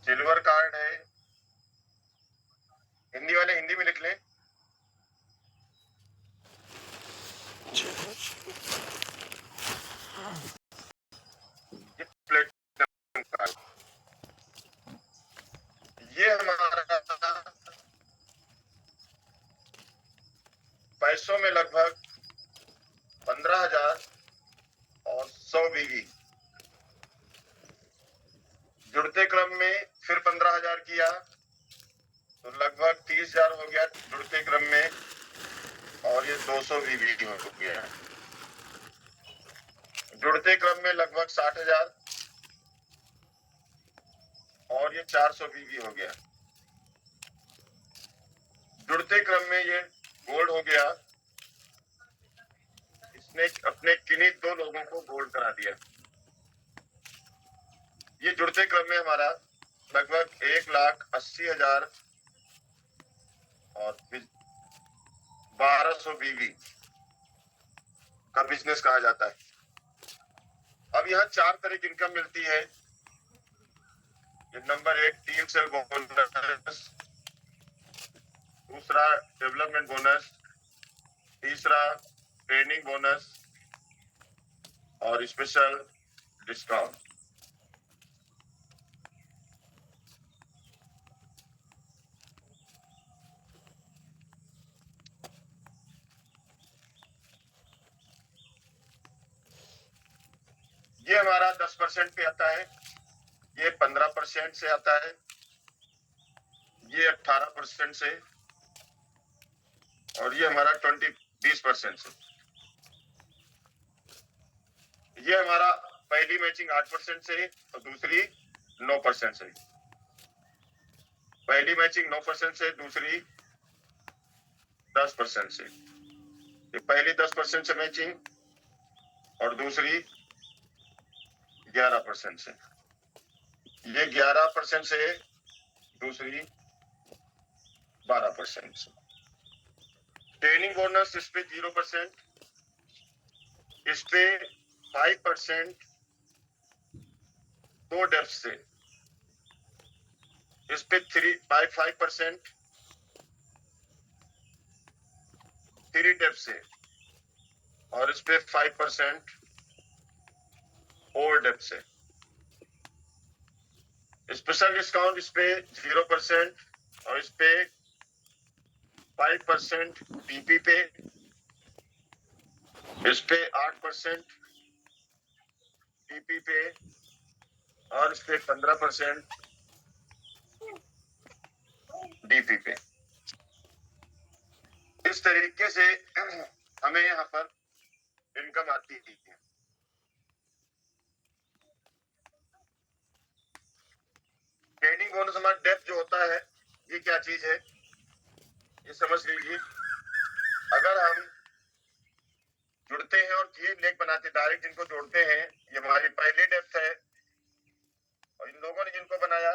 Silver card है। हिंदी वाले हिंदी में लिख लें। ये प्लेटिनम कार्ड, ये हमारा पैसों में लगभग 15,000 और 100 बीघी। जुड़ते क्रम में फिर 15,000 किया तो लगभग 30,000 हो गया जुड़ते क्रम में, और ये 200 बीघी हो गया। जुड़ते क्रम में लगभग 60,000 और ये 400 बीघी हो गया। जुड़ते क्रम में ये गोल्ड हो गया। इसने अपने किन्हीं 2 लोगों को गोल्ड करा दिया। ये जुड़ते क्रम में हमारा लगभग 1,80,000 और 1,200 बीवी का बिजनेस कहा जाता है। अब यहाँ 4 तरह की इनकम मिलती है। ये नंबर 1 टीम सेल बोनस, दूसरा डेवलपमेंट बोनस, तीसरा ट्रेनिंग बोनस और स्पेशल डिस्काउंट। ये हमारा 10% पे आता है, ये 15% से आता है, ये 18% से, और ये हमारा 20% से। ये हमारा पहली मैचिंग 8% से और दूसरी 9% से। पहली मैचिंग 9% से, दूसरी 10% से। ये पहली 10% से मैचिंग और दूसरी 11% से। ये 11% से, दूसरी 12% से। ट्रेनिंग बोनस इस पे 0%, इस पे 5% 2 डेप्थ से, इस पे 5% 3 डेप्थ से, और इस पे 5% 4 डेप्थ से। स्पेशल डिस्काउंट इस पे 0% और इस पे 5% डीपी पे, इस पे 8% डीपी पे, और इस पे 15% डीपी पे। इस तरीके से हमें यहाँ पर इनकम आती है। ट्रेनिंग बोनस हमारा डेप्थ जो होता है, ये क्या चीज है ये समझ लीजिए। अगर हम जुड़ते हैं और ये लेग बनाते डायरेक्ट जिनको जोड़ते हैं, ये हमारी पहली डेप्थ है, और इन लोगों ने जिनको बनाया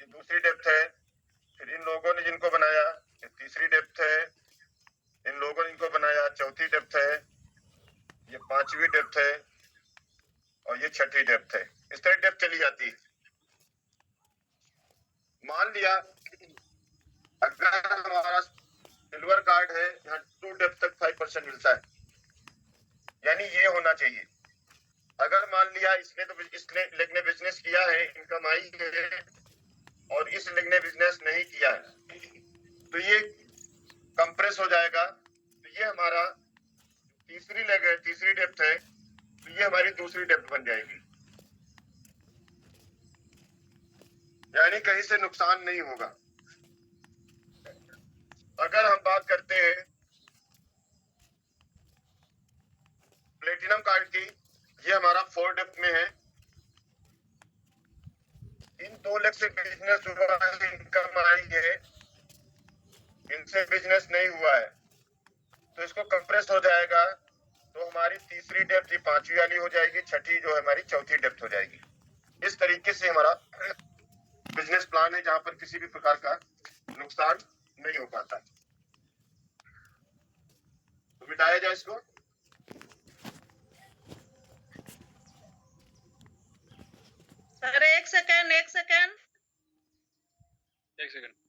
ये दूसरी डेप्थ है, फिर इन लोगों ने जिनको बनाया ये तीसरी डेप्थ है, इन लोगों ने इनको बनाया चौथी डेप्थ है, ये 5वीं डेप्थ है, और ये 6ठी डेप्थ है। इस तरह डेप्थ चली जाती है। मान लिया अगर हमारा सिल्वर कार्ड है, यहाँ 2 डेप्थ तक 5% मिलता है, यानी ये होना चाहिए। अगर मान लिया इसने लेग ने बिजनेस किया है, इनकम आई है, और इस लेग ने बिजनेस नहीं किया है, तो ये कंप्रेस हो जाएगा। तो ये हमारा तीसरी लेग है, तीसरी डेप्थ है, तो ये हमारी दूसरी डेप्थ बन जाएगी, यानी कहीं से नुकसान नहीं होगा। अगर हम बात करते हैं प्लेटिनम कार्ड की, ये हमारा 4 डेप्थ में है। इन 2 लेग से बिजनेस हुआ है, इनकम आई है, इनसे बिजनेस नहीं हुआ है, तो इसको कंप्रेस हो जाएगा। तो हमारी तीसरी डेप्थ 5वीं वाली हो जाएगी, 6ठी जो है हमारी चौथी डेप्थ हो जाएगी। इस तरीके से हमारा बिजनेस प्लान है, जहां पर किसी भी प्रकार का नुकसान नहीं हो पाता। तो मिटाया जाए इसको। सर एक सेकेंड एक सेकंड